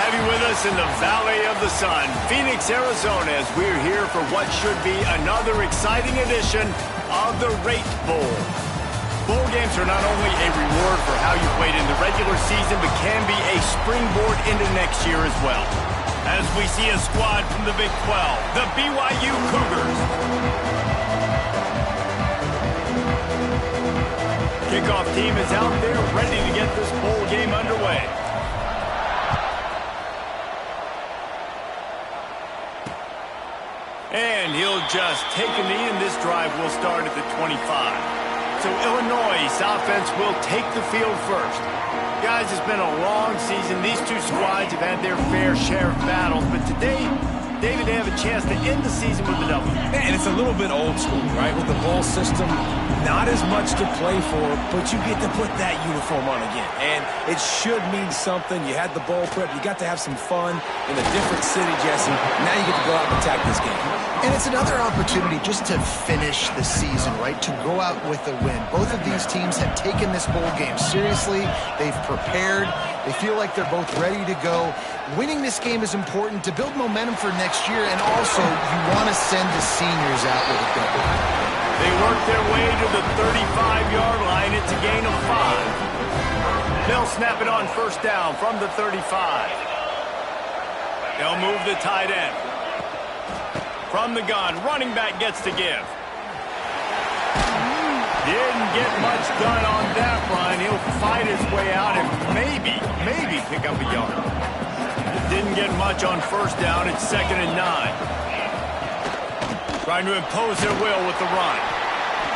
Have you with us in the Valley of the Sun, Phoenix, Arizona, as we're here for what should be another exciting edition of the Rate Bowl. Bowl games are not only a reward for how you played in the regular season, but can be a springboard into next year as well. As we see a squad from the Big 12, the BYU Cougars. Kickoff team is out there ready to get this bowl game underway. And he'll just take a knee, and this drive will start at the 25. So Illinois' offense will take the field first. Guys, it's been a long season. These two squads have had their fair share of battles, but today, David, they have a chance to end the season with a W. And it's a little bit old school, right? With the bowl system, not as much to play for, but you get to put that uniform on again. And it should mean something. You had the bowl prep. You got to have some fun in a different city, Jesse. Now you get to go out and attack this game. And it's another opportunity just to finish the season, right? To go out with a win. Both of these teams have taken this bowl game seriously. They've prepared. They feel like they're both ready to go. Winning this game is important to build momentum for next year, and also you want to send the seniors out with a W. They work their way to the 35-yard line. It's a gain of 5. They'll snap it on first down from the 35. They'll move the tight end. From the gun, running back gets to give. Didn't get much done on that run. He'll fight his way out and maybe pick up a yard. Didn't get much on first down. It's 2nd and 9. Trying to impose their will with the run.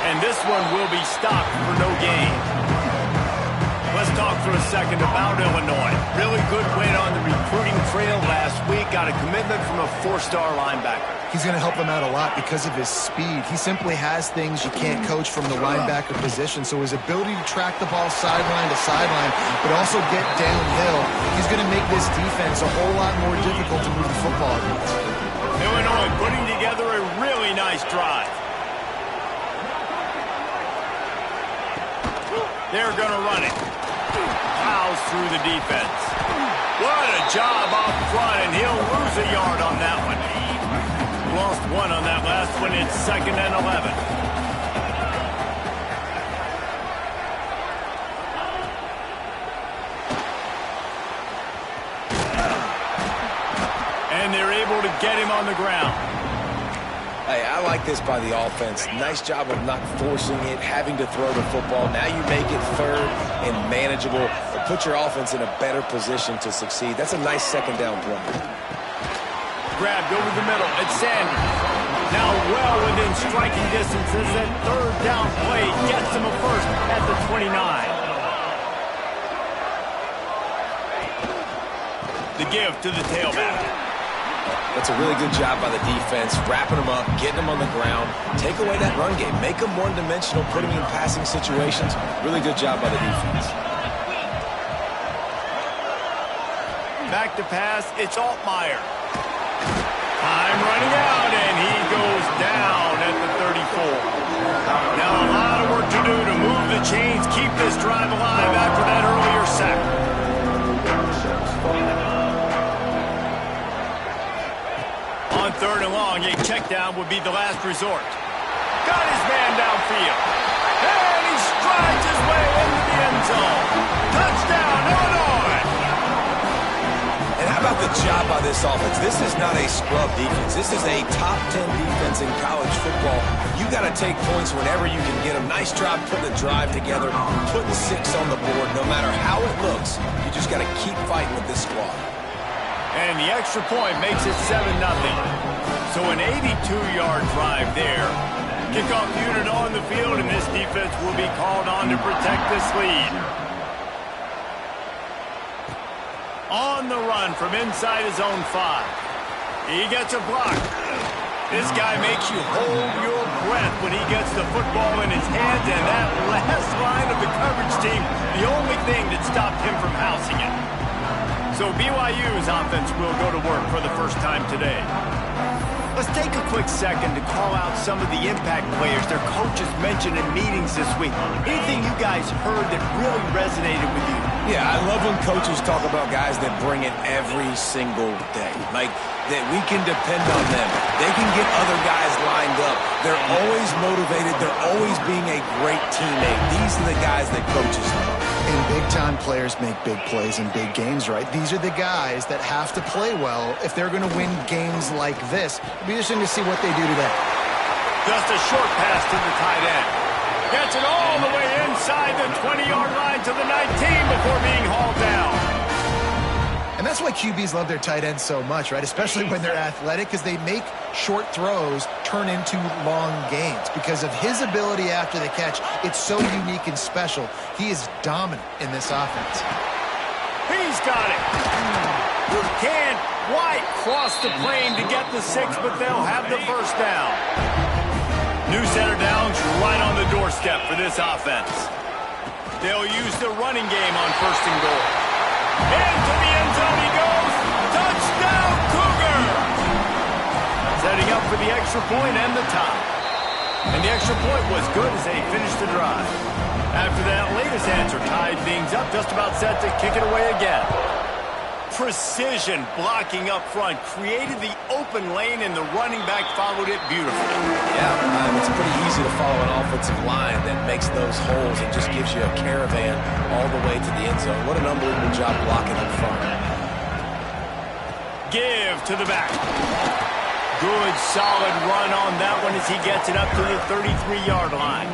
And this one will be stopped for no gain. Let's talk for a second about Illinois. Really good win on the recruiting trail last week. Got a commitment from a 4-star linebacker. He's going to help them out a lot because of his speed. He simply has things you can't coach from the linebacker position. So his ability to track the ball sideline to sideline, but also get downhill, he's going to make this defense a whole lot more difficult to move the football against. Illinois putting together a really nice drive. They're going to run it. Plows through the defense. What a job up front, and he'll lose a yard on that one. Lost 1 on that last one. It's 2nd and 11. And they're able to get him on the ground. Hey, I like this by the offense. Nice job of not forcing it, having to throw the football. Now you make it third and manageable. But put your offense in a better position to succeed. That's a nice 2nd down play. Grabbed over the middle. It's Sanders. Now well within striking distance as that 3rd down play gets him a first at the 29. The give to the tailback. That's a really good job by the defense, wrapping them up, getting them on the ground. Take away that run game. Make them one-dimensional, put them in passing situations. Really good job by the defense. Back to pass. It's Altmaier. Time running out, and he goes down at the 34. Now a lot of work to do to move the chains, keep this drive alive after that earlier sack. On 3rd and long, a check down would be the last resort. Got his man downfield. And he strides his way into the end zone. Touchdown, Illinois! And how about the job by this offense? This is not a scrub defense. This is a top 10 defense in college football. You got to take points whenever you can get them. Nice job putting the drive together, putting 6 on the board. No matter how it looks, you just got to keep fighting with this squad. And the extra point makes it 7-0. So an 82-yard drive there. Kickoff unit on the field, and this defense will be called on to protect this lead. On the run from inside his own 5. He gets a block. This guy makes you hold your breath when he gets the football in his hands, and that last line of the coverage team, the only thing that stopped him from housing it. So BYU's offense will go to work for the first time today. Let's take a quick second to call out some of the impact players their coaches mentioned in meetings this week. Anything you guys heard that really resonated with you? Yeah, I love when coaches talk about guys that bring it every single day. Like, that we can depend on them. They can get other guys lined up. They're always motivated. They're always being a great teammate. These are the guys that coaches love. And big-time players make big plays in big games, right? These are the guys that have to play well if they're going to win games like this. It'll be interesting to see what they do today. Just a short pass to the tight end. Gets it all the way inside the 20-yard line to the 19 before being hauled down. And that's why QBs love their tight ends so much, right? Especially when they're athletic, because they make short throws turn into long gains. Because of his ability after the catch, it's so unique and special. He is dominant in this offense. He's got it. Can't quite cross the plane to get the 6, but they'll have the first down. New center downs right on the doorstep for this offense. They'll use the running game on 1st and goal. Into the end zone he goes. Touchdown, Cougar! Setting up for the extra point and the tie. And the extra point was good as they finished the drive. After that latest answer tied things up, just about set to kick it away again. Precision blocking up front created the open lane, and the running back followed it beautifully. Yeah, it's pretty easy to follow an offensive line that makes those holes and just gives you a caravan all the way to the end zone. What an unbelievable job blocking up front. Give to the back. Good, solid run on that one as he gets it up to the 33-yard line.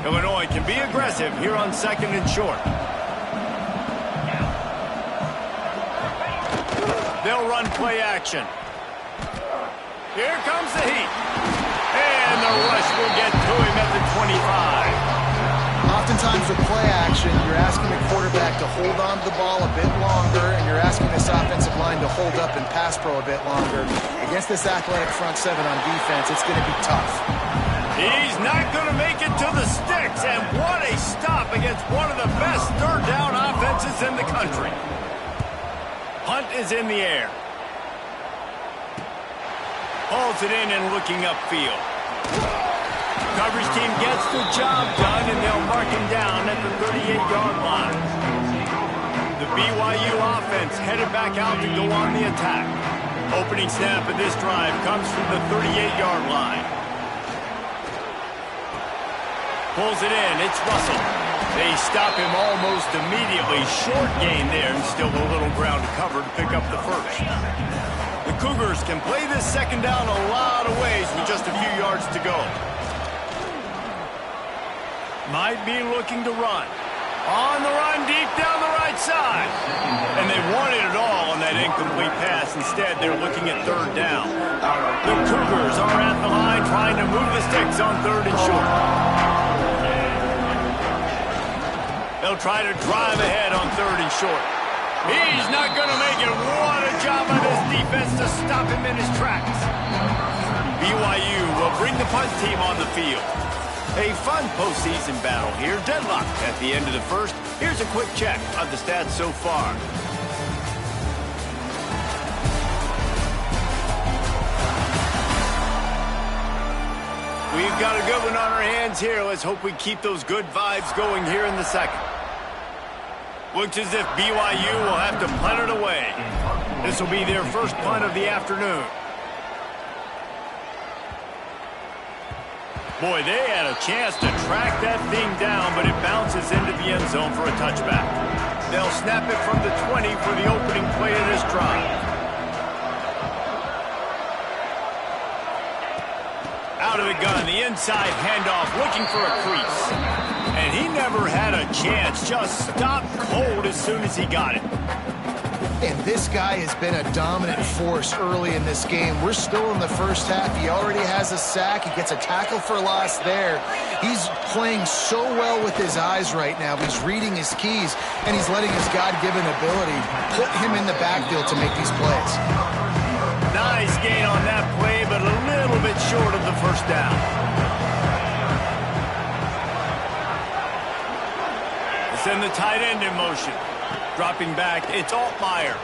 Illinois can be aggressive here on 2nd and short. They'll run play action. Here comes the heat. And the rush will get to him at the 25. Oftentimes with play action, you're asking the quarterback to hold on to the ball a bit longer, and you're asking this offensive line to hold up and pass pro a bit longer. Against this athletic front 7 on defense, it's going to be tough. He's not going to make it to the sticks, and what a stop against one of the best third down offenses in the country. Hunt is in the air. Hauls it in and looking upfield. Coverage team gets the job done, and they'll mark him down at the 38-yard line. The BYU offense headed back out to go on the attack. Opening snap of this drive comes from the 38-yard line. Pulls it in. It's Russell. They stop him almost immediately. Short gain there, and still a little ground to cover to pick up the first. The Cougars can play this 2nd down a lot of ways with just a few yards to go. Might be looking to run. On the run, deep down the right side. And they wanted it all on that incomplete pass. Instead, they're looking at 3rd down. The Cougars are at the line trying to move the sticks on 3rd and short. They'll try to drive ahead on 3rd and short. He's not going to make it. What a job by this defense to stop him in his tracks. BYU will bring the punt team on the field. A fun postseason battle here. Deadlocked at the end of the first. Here's a quick check of the stats so far. We've got a good one on our hands here. Let's hope we keep those good vibes going here in the 2nd. Looks as if BYU will have to punt it away. This will be their first punt of the afternoon. Boy, they had a chance to track that thing down, but it bounces into the end zone for a touchback. They'll snap it from the 20 for the opening play of this drive. Out of the gun, the inside handoff, looking for a crease. And he never had a chance, just stopped cold as soon as he got it. And this guy has been a dominant force early in this game. We're still in the first half. He already has a sack. He gets a tackle for loss there. He's playing so well with his eyes right now. He's reading his keys, and he's letting his God-given ability put him in the backfield to make these plays. Nice gain on that play, but a little bit short of the first down. Send the tight end in motion. Dropping back, it's Altmaier.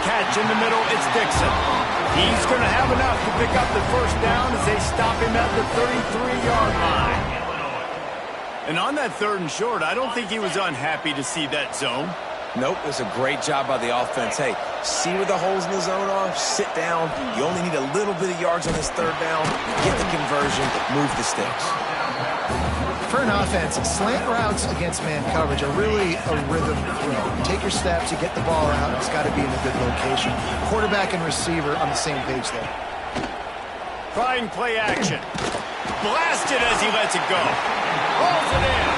Catch in the middle, it's Dixon. He's going to have enough to pick up the first down as they stop him at the 33-yard line. And on that 3rd and short, I don't think he was unhappy to see that zone. Nope, it was a great job by the offense. Hey, see where the holes in the zone are? Sit down. You only need a little bit of yards on this 3rd down. Get the conversion, move the sticks. For an offense, slant routes against man coverage are really a rhythm throw. Take your steps, you get the ball out, it's got to be in a good location. Quarterback and receiver on the same page there. Trying play action. Blasted as he lets it go. Rolls it in.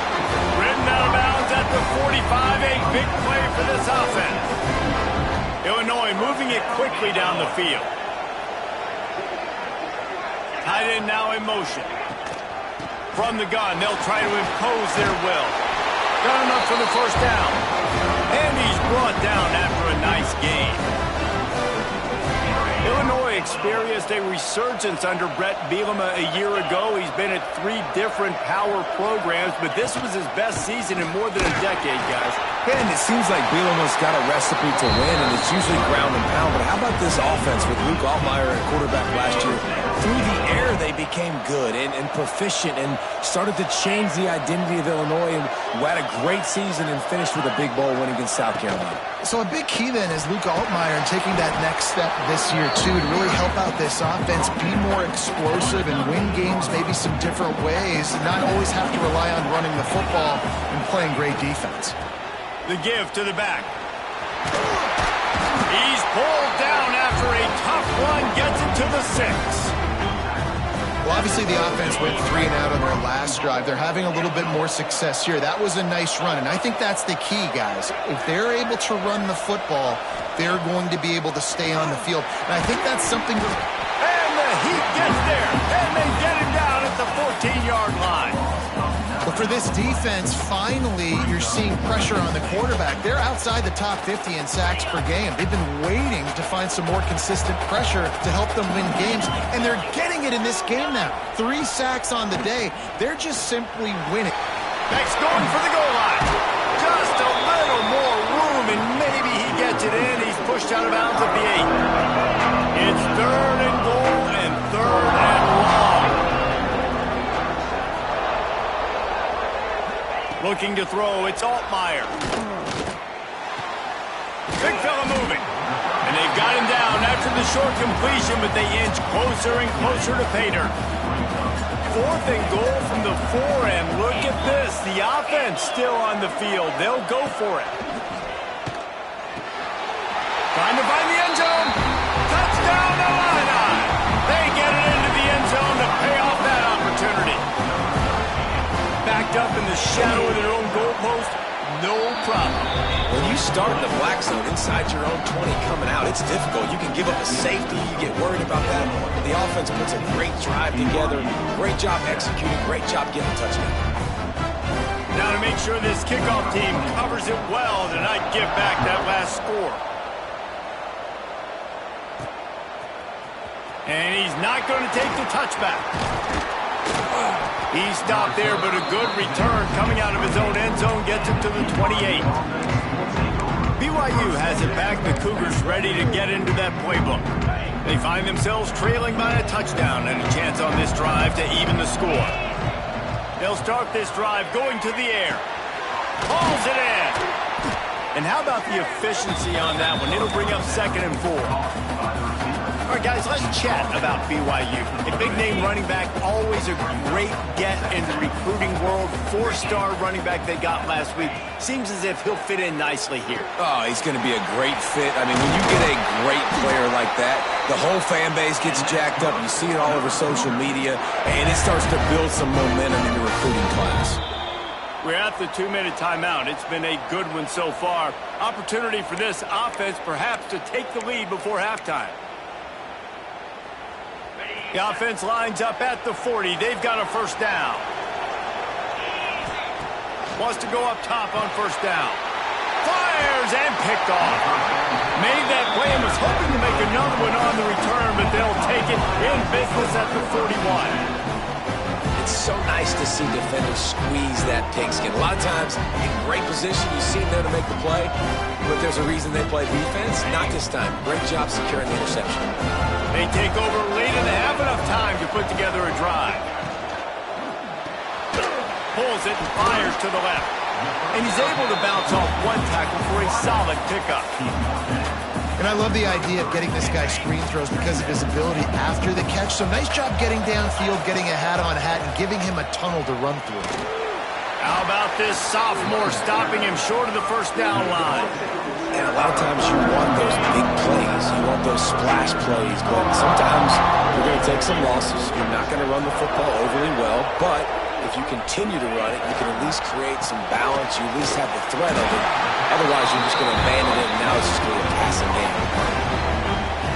Ridden out of bounds at the 45. A big play for this offense. Illinois moving it quickly down the field. Tight end now in motion. From the gun, they'll try to impose their will. Got enough for the 1st down. And he's brought down after a nice gain. Illinois experienced a resurgence under Brett Bielema a year ago. He's been at 3 different power programs, but this was his best season in more than a decade, guys. And it seems like Bielema's got a recipe to win, and it's usually ground and pound. But how about this offense with Luke Altmaier at quarterback last year? Through the air, they became good and proficient and started to change the identity of Illinois, and had a great season and finished with a big bowl win against South Carolina. So a big key then is Luke Altmaier and taking that next step this year, too, to really help out this offense, be more explosive and win games maybe some different ways, and not always have to rely on running the football and playing great defense. The give to the back. He's pulled down after a tough run, gets it to the 6. Well, obviously the offense went 3 and out on their last drive. They're having a little bit more success here. That was a nice run, and I think that's the key, guys. If they're able to run the football, they're going to be able to stay on the field. And I think that's something to... And the Heat gets there, and they get him down at the 14-yard line. But for this defense, finally, you're seeing pressure on the quarterback. They're outside the top 50 in sacks per game. They've been waiting to find some more consistent pressure to help them win games, and they're getting it in this game now. 3 sacks on the day. They're just simply winning. Next going for the goal line. Just a little more room, and maybe he gets it in. He's pushed out of bounds at the 8. It's 3rd and goal and 3rd and long. Looking to throw, it's Altmaier. Big fella moving. And they've got him down after the short completion, but they inch closer and closer to pay dirt. 4th and goal from the 4, and look at this. The offense still on the field. They'll go for it. Trying to find the end zone. Touchdown, Illini. They get it into the end zone to pay off that opportunity. Backed up in the shadow of their own goalpost, no problem. When you start in the black zone inside your own 20 coming out, it's difficult. You can give up a safety. You get worried about that. But the offense puts a great drive together. Great job executing. Great job getting a touchdown. Now to make sure this kickoff team covers it well to not give back that last score. And he's not going to take the touchback. He stopped there, but a good return coming out of his own end zone gets him to the 28. BYU has it back. The Cougars ready to get into that playbook. They find themselves trailing by a touchdown and a chance on this drive to even the score. They'll start this drive going to the air. Pulls it in. And how about the efficiency on that one? It'll bring up 2nd and 4. All right, guys, let's chat about BYU. A big-name running back, always a great get in the recruiting world. 4-star running back they got last week. Seems as if he'll fit in nicely here. Oh, he's going to be a great fit. I mean, when you get a great player like that, the whole fan base gets jacked up. You see it all over social media, and it starts to build some momentum in the recruiting class. We're at the 2-minute timeout. It's been a good one so far. Opportunity for this offense perhaps to take the lead before halftime. The offense lines up at the 40. They've got a 1st down. Wants to go up top on 1st down. Fires and picked off. Made that play and was hoping to make another one on the return, but they'll take it in business at the 41. It's so nice to see defenders squeeze that pigskin. A lot of times, in great position, you see them there to make the play, but there's a reason they play defense. Not this time. Great job securing the interception. They take over late and they have enough time to put together a drive. pulls it and fires to the left. And he's able to bounce off one tackle for a solid pickup. And I love the idea of getting this guy screen throws because of his ability after the catch. So nice job getting downfield, getting a hat-on-hat, and giving him a tunnel to run through. How about this sophomore stopping him short of the first down line? And a lot of times you want those big plays. You want those splash plays. But sometimes you're going to take some losses. You're not going to run the football overly well. But if you continue to run it, you can at least create some balance. You at least have the threat of it. Otherwise, you're just going to abandon it, and now it's just going to be a passing game.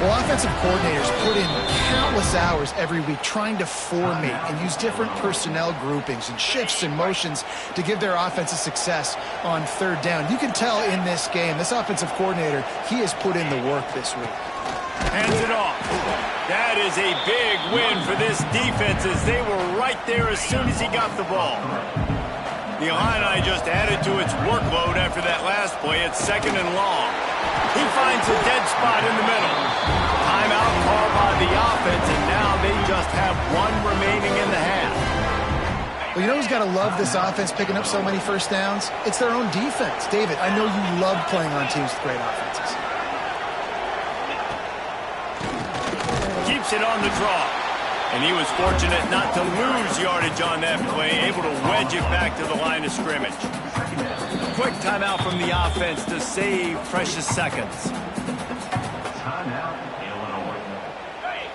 Well, offensive coordinators put in countless hours every week trying to formate and use different personnel groupings and shifts and motions to give their offense a success on third down. You can tell in this game, this offensive coordinator, he has put in the work this week. Hands it off. That is a big win for this defense as they were right there as soon as he got the ball. The Illini just added to its workload after that last play. It's 2nd and long. He finds a dead spot in the middle. Timeout called by the offense, and now they just have one remaining in the half. Well, you know who's got to love this offense picking up so many first downs? It's their own defense. David, I know you love playing on teams with great offenses. Keeps it on the draw. And he was fortunate not to lose yardage on that play, able to wedge it back to the line of scrimmage. Quick timeout from the offense to save precious seconds.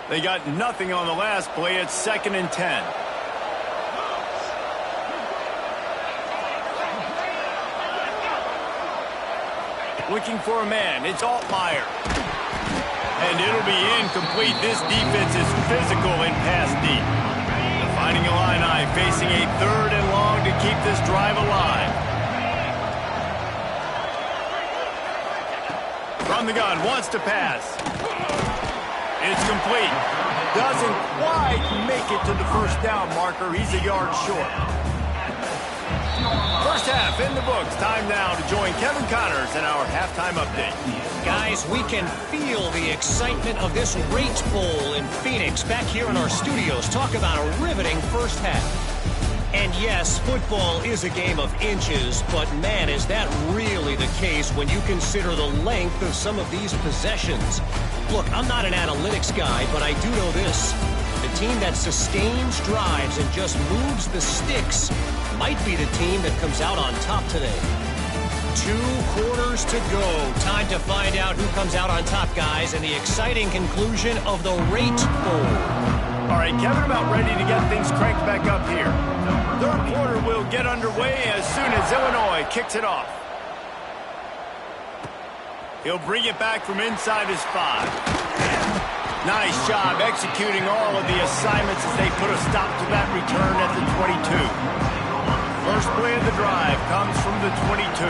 They got nothing on the last play. It's 2nd and 10. Looking for a man. It's Altmaier. And it'll be incomplete. This defense is physical in pass deep. The Fighting Illini facing a 3rd and long to keep this drive alive. From the gun, wants to pass. It's complete. Doesn't quite make it to the first down marker. He's a yard short. First half in the books. Time now to join Kevin Connors in our halftime update. Guys, we can feel the excitement of this Rate Bowl in Phoenix back here in our studios. Talk about a riveting first half. And yes, football is a game of inches, but man, is that really the case when you consider the length of some of these possessions. Look, I'm not an analytics guy, but I do know this. The team that sustains drives and just moves the sticks might be the team that comes out on top today. 2 quarters to go. Time to find out who comes out on top, guys, and the exciting conclusion of the Rate Bowl. All right, Kevin, about ready to get things cranked back up here. 3rd quarter will get underway as soon as Illinois kicks it off. He'll bring it back from inside his 5. Nice job executing all of the assignments as they put a stop to that return at the 22. First play of the drive comes from the 22.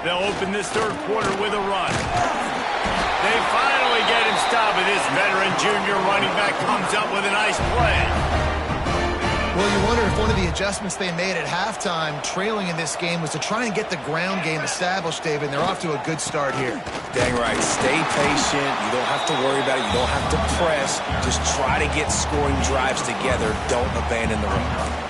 They'll open this 3rd quarter with a run. They finally get him stopped, and this veteran junior running back comes up with a nice play. Well, you wonder if one of the adjustments they made at halftime, trailing in this game, was to try and get the ground game established, David, and they're off to a good start here. Dang right. Stay patient. You don't have to worry about it. You don't have to press. Just try to get scoring drives together. Don't abandon the run.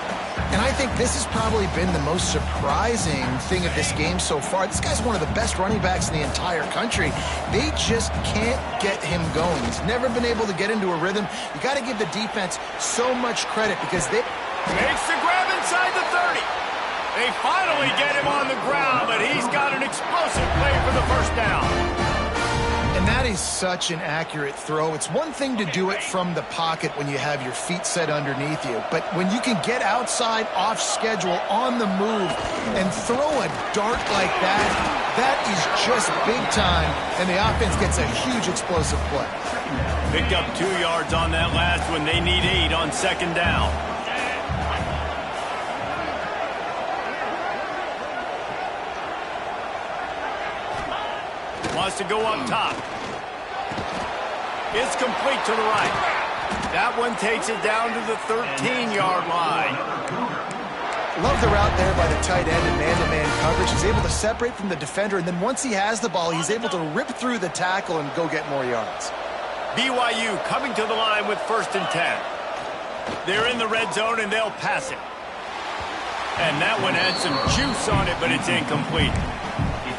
And I think this has probably been the most surprising thing of this game so far. This guy's one of the best running backs in the entire country. They just can't get him going. He's never been able to get into a rhythm. You got to give the defense so much credit because they... Makes the grab inside the 30. They finally get him on the ground, but he's got an explosive play for the first down. And that is such an accurate throw. It's one thing to do it from the pocket when you have your feet set underneath you, but when you can get outside, off schedule, on the move, and throw a dart like that, that is just big time, and the offense gets a huge explosive play. Picked up 2 yards on that last one. They need 8 on 2nd down. Wants to go up top. It's complete to the right. That one takes it down to the 13-yard line. Love the route there by the tight end and man-to-man coverage. He's able to separate from the defender, and then once he has the ball, he's able to rip through the tackle and go get more yards. BYU coming to the line with 1st and 10. They're in the red zone, and they'll pass it. And that one had some juice on it, but it's incomplete.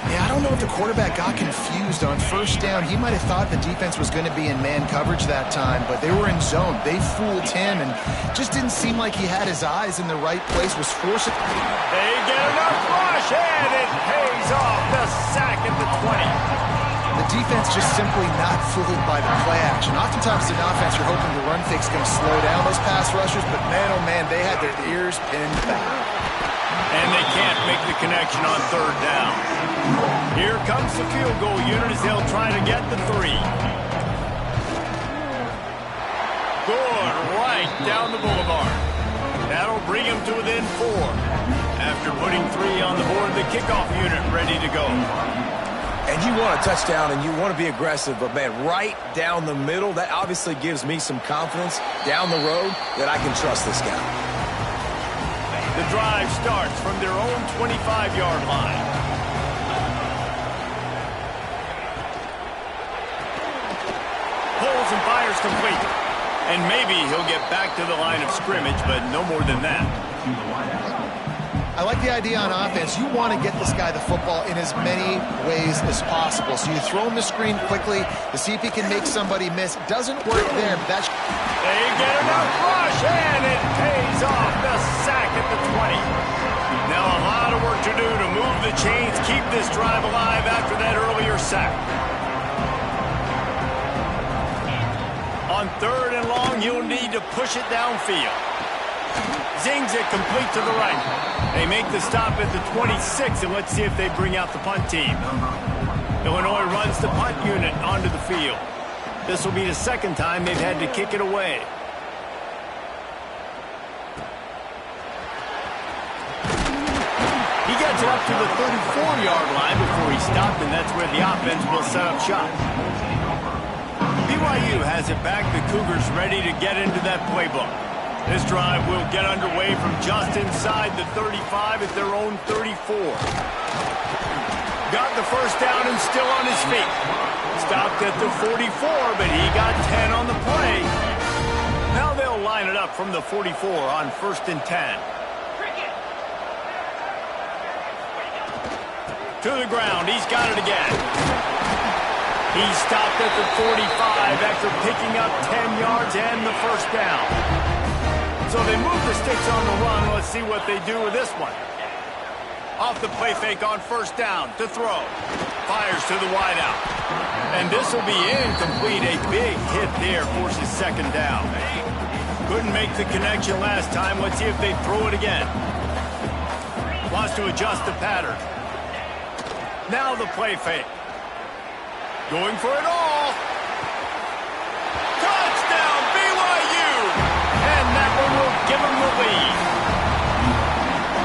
Yeah, I don't know if the quarterback got confused on first down. He might have thought the defense was going to be in man coverage that time, but they were in zone. They fooled him, and just didn't seem like he had his eyes in the right place, was forcing. They get enough rush, and it pays off. The sack at the 20. The defense just simply not fooled by the play action. Oftentimes in offense, you're hoping the run fake's going to slow down those pass rushers, but man, oh man, they had their ears pinned back. And they can't make the connection on third down. Here comes the field goal unit as they'll try to get the 3. Good, right down the boulevard. That'll bring him to within 4. After putting 3 on the board, the kickoff unit ready to go. And you want a touchdown and you want to be aggressive, but man, right down the middle, that obviously gives me some confidence down the road that I can trust this guy. The drive starts from their own 25-yard line. Pulls and fires complete. And maybe he'll get back to the line of scrimmage, but no more than that. I like the idea on offense. You want to get this guy the football in as many ways as possible. So you throw him the screen quickly to see if he can make somebody miss. Doesn't work there, but that's... They get enough rush, and it pays off. The sack at the 20. Now a lot of work to do to move the chains, keep this drive alive after that earlier sack. On third and long, you'll need to push it downfield. Zings it complete to the right. They make the stop at the 26, and let's see if they bring out the punt team. Illinois runs the punt unit onto the field. This will be the second time they've had to kick it away. He gets it up to the 34-yard line before he stopped, and that's where the offense will set up shop. BYU has it back. The Cougars ready to get into that playbook. This drive will get underway from just inside the 35 at their own 34. Got the first down and still on his feet. Stopped at the 44, but he got 10 on the play. Now they'll line it up from the 44 on 1st and 10. To the ground. He's got it again. He stopped at the 45 after picking up 10 yards and the first down. So they move the sticks on the run. Let's see what they do with this one. Off the play fake on first down to throw. Fires to the wideout. And this will be incomplete. A big hit there forces second down. Couldn't make the connection last time. Let's see if they throw it again. Wants to adjust the pattern. Now the play fake. Going for it all. Touchdown, BYU! And that one will give them the lead.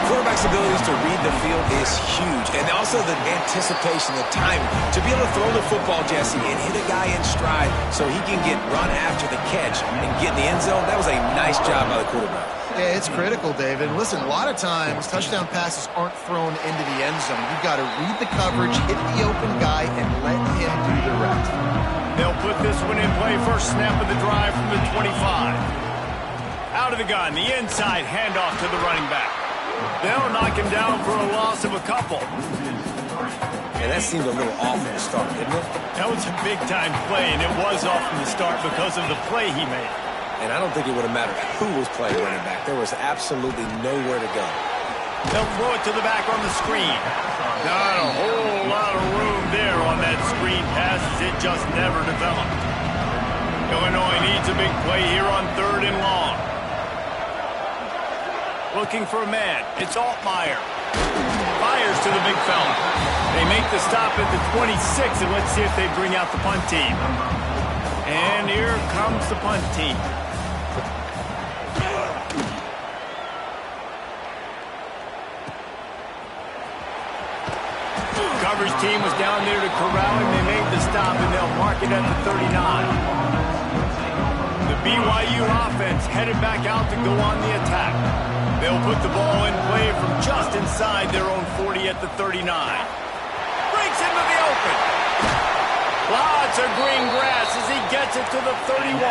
Quarterback's abilities to read the field is huge. And also the anticipation, the timing. To be able to throw the football, Jesse, and hit a guy in stride so he can get run after the catch and get in the end zone, that was a nice job by the quarterback. Yeah, it's critical, David. Listen, a lot of times touchdown passes aren't thrown into the end zone. You've got to read the coverage, hit the open guy, and let him do the rest. They'll put this one in play. First snap of the drive from the 25. Out of the gun, the inside handoff to the running back. They'll knock him down for a loss of a couple. And that seemed a little off from the start, didn't it? That was a big-time play, and it was off from the start because of the play he made. And I don't think it would have mattered who was playing running back. There was absolutely nowhere to go. They'll throw it to the back on the screen. Not a whole lot of room there on that screen pass. It just never developed. Illinois needs a big play here on third and long. Looking for a man. It's Altmaier. Fires to the big fella. They make the stop at the 26, and let's see if they bring out the punt team. And here comes the punt team. Coverage team was down there to corral him. They made the stop, and they'll mark it at the 39. The BYU offense headed back out to go on the attack. They'll put the ball in play from just inside their own 40 at the 39. Breaks into the open. Lots of green grass as he gets it to the 31.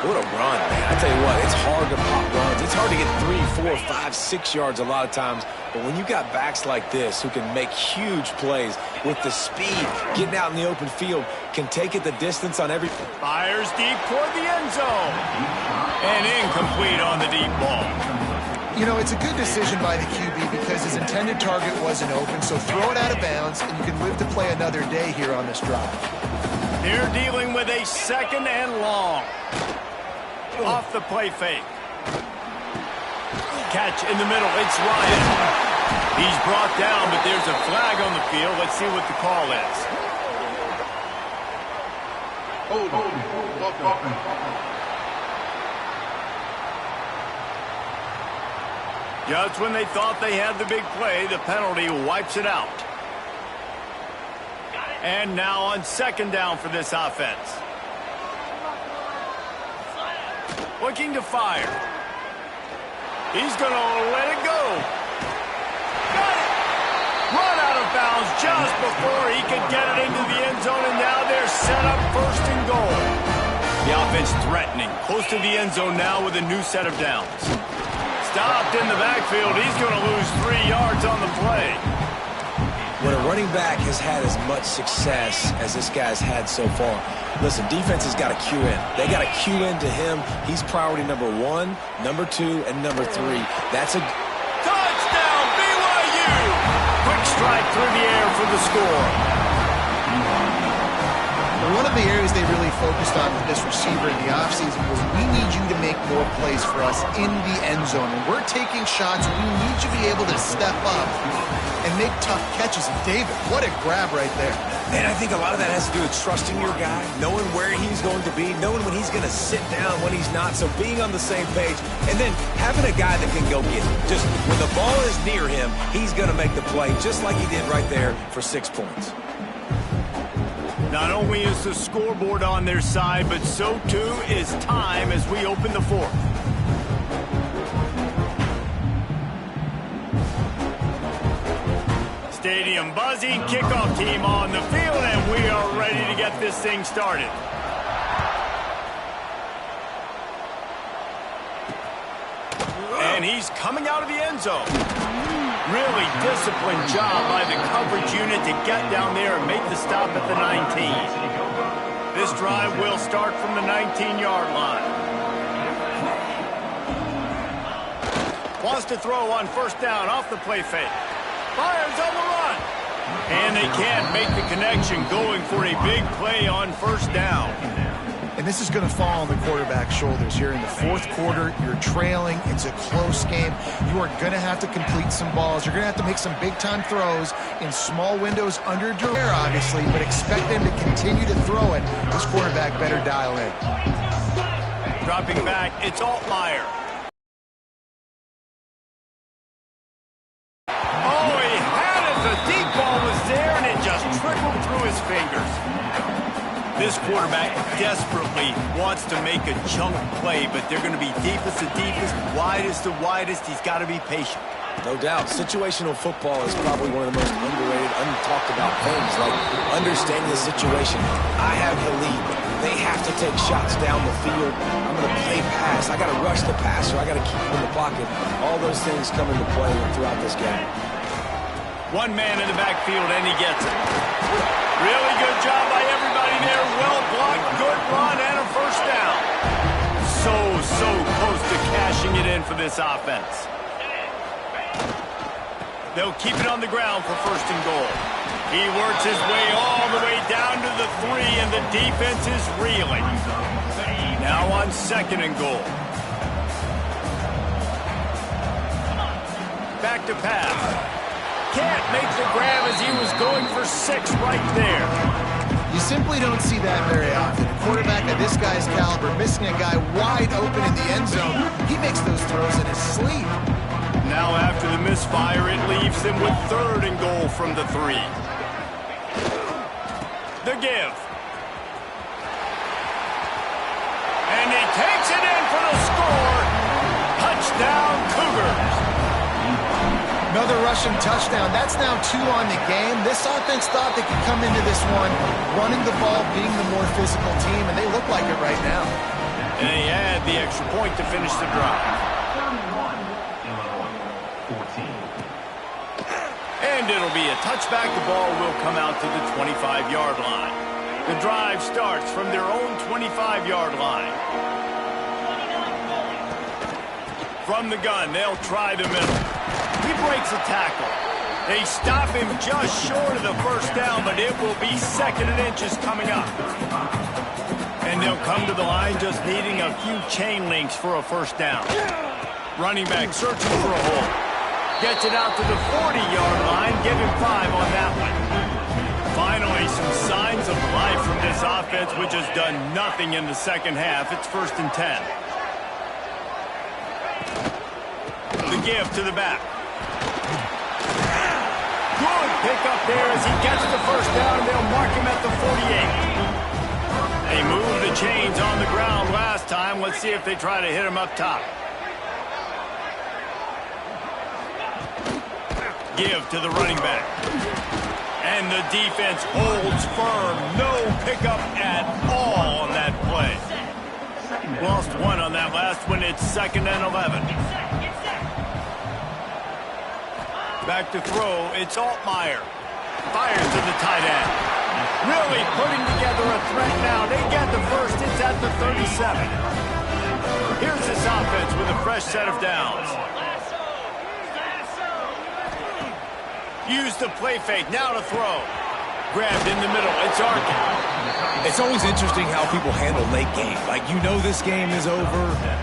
What a run, man. I tell you what, it's hard to pop runs. It's hard to get 3, 4, 5, 6 yards a lot of times. But when you got backs like this who can make huge plays with the speed, getting out in the open field, can take it the distance on every... Fires deep toward the end zone. And incomplete on the deep ball. You know, it's a good decision by the QB because his intended target wasn't open, so throw it out of bounds, and you can live to play another day here on this drive. They're dealing with a 2nd and long. Off the play fake. Catch in the middle. It's Ryan. He's brought down, but there's a flag on the field. Let's see what the call is. Just when they thought they had the big play, the penalty wipes it out. And now on 2nd down for this offense. Looking to fire. He's going to let it go. Got it. Run out of bounds just before he could get it into the end zone, and now they're set up 1st and goal. The offense threatening. Close to the end zone now with a new set of downs. Stopped in the backfield. He's going to lose 3 yards on the play. When a running back has had as much success as this guy's had so far, listen, defense has got to cue in. They got to cue in to him. He's priority number 1, number 2, and number 3. That's a... Touchdown, BYU! Quick strike through the air for the score. One of the areas they really focused on with this receiver in the offseason was we need you to make more plays for us in the end zone. When we're taking shots, we need you to be able to step up and make tough catches. And David, what a grab right there. And I think a lot of that has to do with trusting your guy, knowing where he's going to be, knowing when he's going to sit down, when he's not, so being on the same page, and then having a guy that can go get it. Just when the ball is near him, he's going to make the play, just like he did right there for 6 points. Not only is the scoreboard on their side, but so too is time as we open the 4th. Stadium buzzing, kickoff team on the field, and we are ready to get this thing started. And he's coming out of the end zone. Really disciplined job by the coverage unit to get down there and make the stop at the 19. This drive will start from the 19-yard line. Wants to throw on 1st down off the play fake. Fires on the run. And they can't make the connection, going for a big play on 1st down. And this is going to fall on the quarterback's shoulders here in the 4th quarter. You're trailing. It's a close game. You are going to have to complete some balls. You're going to have to make some big-time throws in small windows under duress, obviously, but expect them to continue to throw it. This quarterback better dial in. Dropping back, it's Altmaier. Oh, he had it. The deep ball was there, and it just trickled through his fingers. This quarterback desperately wants to make a chunk play, but they're going to be deepest to deepest, widest to widest. He's got to be patient. No doubt. Situational football is probably one of the most underrated, untalked about things, like understanding the situation. I have the lead. They have to take shots down the field. I'm going to play pass. I got to rush the passer. I got to keep him in the pocket. All those things come into play throughout this game. One man in the backfield, and he gets it. Really good job by everybody there. Well blocked, good run, and a 1st down. So close to cashing it in for this offense. They'll keep it on the ground for 1st and goal. He works his way all the way down to the 3, and the defense is reeling. Now on 2nd and goal. Back to pass. Can't make the grab as he was going for 6 right there. You simply don't see that very often. A quarterback of this guy's caliber missing a guy wide open in the end zone. He makes those throws in his sleep. Now after the misfire, it leaves them with 3rd and goal from the 3. The give. And he takes it in for the score. Touchdown, Cougars. Another rushing touchdown. That's now 2 on the game. This offense thought they could come into this one running the ball, being the more physical team, and they look like it right now. And they had the extra point to finish the drive. And it'll be a touchback. The ball will come out to the 25-yard line. The drive starts from their own 25-yard line. From the gun, they'll try the middle. He breaks a tackle. They stop him just short of the first down, but it will be 2nd and inches coming up. And they'll come to the line just needing a few chain links for a first down. Running back searching for a hole. Gets it out to the 40-yard line. Give him 5 on that one. Finally, some signs of life from this offense, which has done nothing in the second half. It's 1st and 10. The give to the back. Good pick up there as he gets the first down. They'll mark him at the 48. They moved the chains on the ground last time. Let's see if they try to hit him up top. Give to the running back. And the defense holds firm. No pickup at all on that play. Lost 1 on that last one. It's 2nd and 11. Back to throw. It's Altmaier. Fires to the tight end. Really putting together a threat now. They get the first. It's at the 37. Here's this offense with a fresh set of downs. Use the play fake. Now to throw. Grabbed in the middle. It's Arkin. It's always interesting how people handle late game. Like, you know this game is over.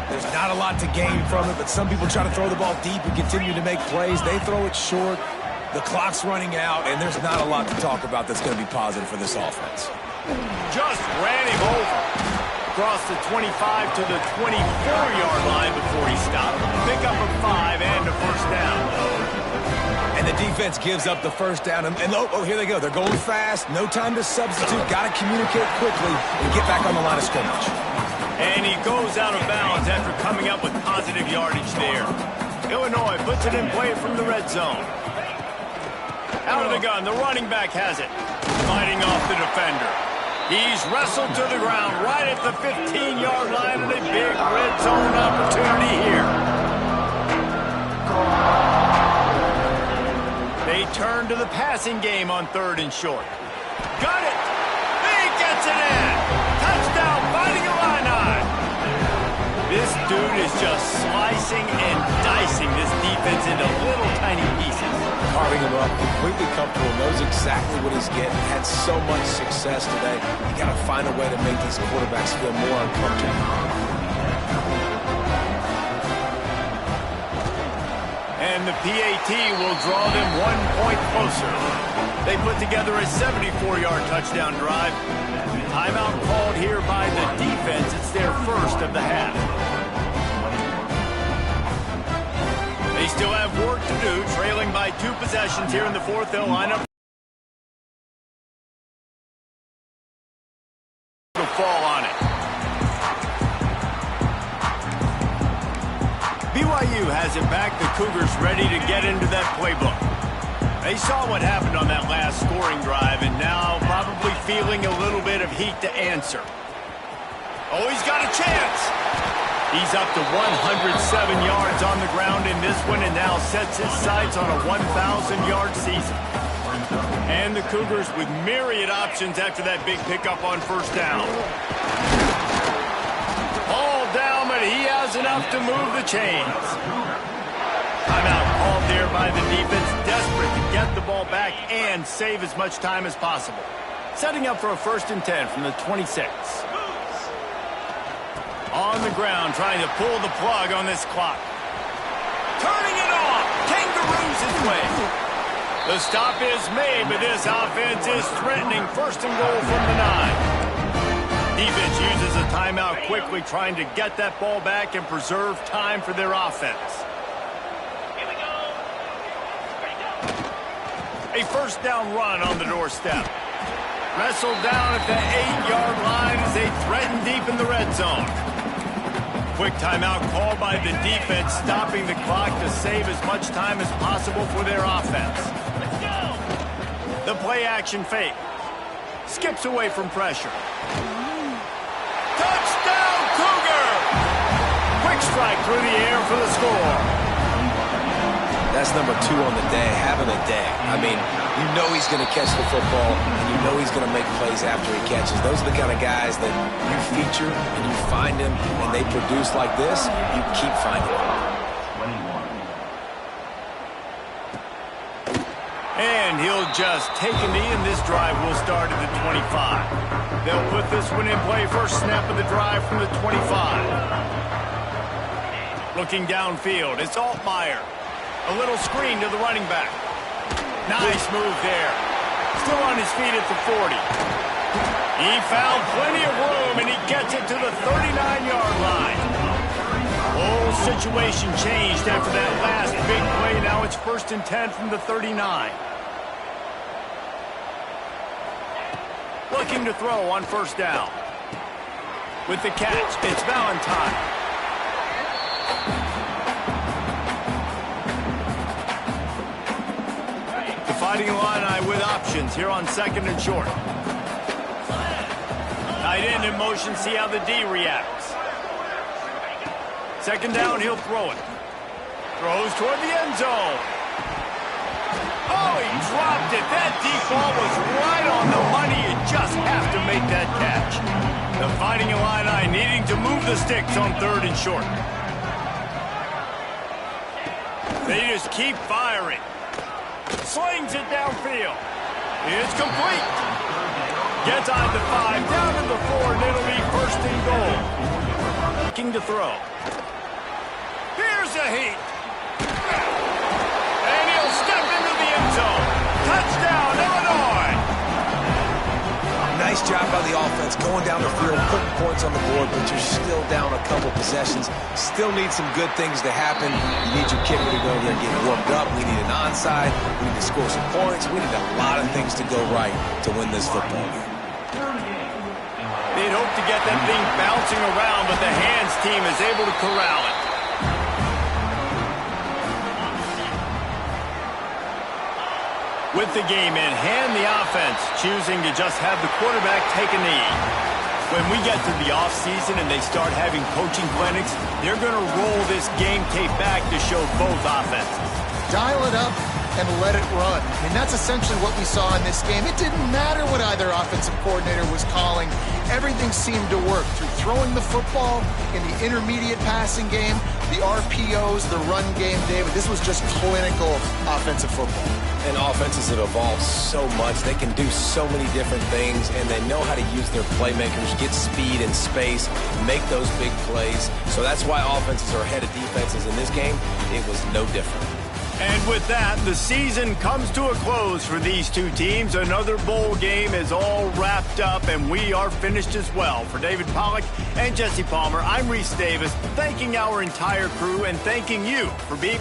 There's not a lot to gain from it, but some people try to throw the ball deep and continue to make plays. They throw it short. The clock's running out, and there's not a lot to talk about that's going to be positive for this offense. Just ran him over. Across the 25 to the 24-yard line before he stopped. Pick up a 5 and a first down. And the defense gives up the first down. And oh, here they go. They're going fast. No time to substitute. Got to communicate quickly and get back on the line of scrimmage. And he goes out of bounds after coming up with positive yardage there. Illinois puts it in play from the red zone. Out of the gun. The running back has it. Fighting off the defender. He's wrestled to the ground right at the 15-yard line and a big red zone opportunity here. They turn to the passing game on 3rd and short. Got it! He gets it in! Touchdown, Fighting Illini! This dude is just slicing and dicing this defense into little tiny pieces. Carving him up, completely comfortable, knows exactly what he's getting, had so much success today. You got to find a way to make these quarterbacks feel more uncomfortable. And the PAT will draw them 1 point closer. They put together a 74-yard touchdown drive. Timeout called here by the defense. It's their first of the half. They still have work to do, trailing by 2 possessions here in the 4th. They'll line up to fall on it. BYU has it back. The Cougars ready to get into that playbook. They saw what happened on that last scoring drive and now probably feeling a little bit of heat to answer. Oh, he's got a chance. He's up to 107 yards on the ground in this one and now sets his sights on a 1,000-yard season. And the Cougars with myriad options after that big pickup on first down. Ball down, but he has enough to move the chains. Timeout called there by the defense, desperate to get the ball back and save as much time as possible. Setting up for a 1st and 10 from the 26. On the ground, trying to pull the plug on this clock. Turning it off. Kangaroos his way. The stop is made, but this offense is threatening 1st and goal from the 9. Defense uses a timeout quickly, trying to get that ball back and preserve time for their offense. Here we go. A first down run on the doorstep. Wrestled down at the 8-yard line as they threaten deep in the red zone. Quick timeout called by the defense, stopping the clock to save as much time as possible for their offense. Let's go. The play action fake. Skips away from pressure. Touchdown, Cougars! quick strike through the air for the score. That's number 2 on the day, having a day. I mean, you know he's going to catch the football, and you know he's going to make plays after he catches. Those are the kind of guys that you feature, and you find them, and they produce like this, you keep finding them. And he'll just take a knee, and this drive will start at the 25. They'll put this one in play first snap of the drive from the 25. Looking downfield, it's Altmaier. A little screen to the running back. Nice move there. Still on his feet at the 40. He found plenty of room, and he gets it to the 39-yard line. Whole situation changed after that last big play. Now it's 1st and 10 from the 39. Looking to throw on 1st down. With the catch, it's Valentine. Fighting Illini with options here on 2nd and short. Tight end in motion, see how the D reacts. 2nd down, he'll throw it. Throws toward the end zone. Oh, he dropped it. That deep ball was right on the money. You just have to make that catch. The Fighting Illini needing to move the sticks on 3rd and short. They just keep firing. Slings it downfield. It's complete. Gets on the 5, down to the 4, and it'll be 1st and goal. Looking to throw. Here's a heat. And he'll step into the end zone. Touchdown, Illinois. Nice job by the offense, going down the field, putting points on the board, but you're still down a couple possessions. Still need some good things to happen. You need your kicker to go over there and get warmed up. We need an onside. We need to score some points. We need a lot of things to go right to win this football game. They'd hope to get that thing bouncing around, but the hands team is able to corral it. With the game in hand, the offense choosing to just have the quarterback take a knee. When we get to the offseason and they start having coaching clinics, they're going to roll this game tape back to show both offenses. Dial it up and let it run. I mean, that's essentially what we saw in this game. It didn't matter what either offensive coordinator was calling. Everything seemed to work through throwing the football in the intermediate passing game, the RPOs, the run game, David. This was just clinical offensive football. And offenses have evolved so much. They can do so many different things, and they know how to use their playmakers, get speed and space, make those big plays. So that's why offenses are ahead of defenses in this game. It was no different. And with that, the season comes to a close for these two teams. Another bowl game is all wrapped up, and we are finished as well. For David Pollack and Jesse Palmer, I'm Reese Davis, thanking our entire crew and thanking you for being...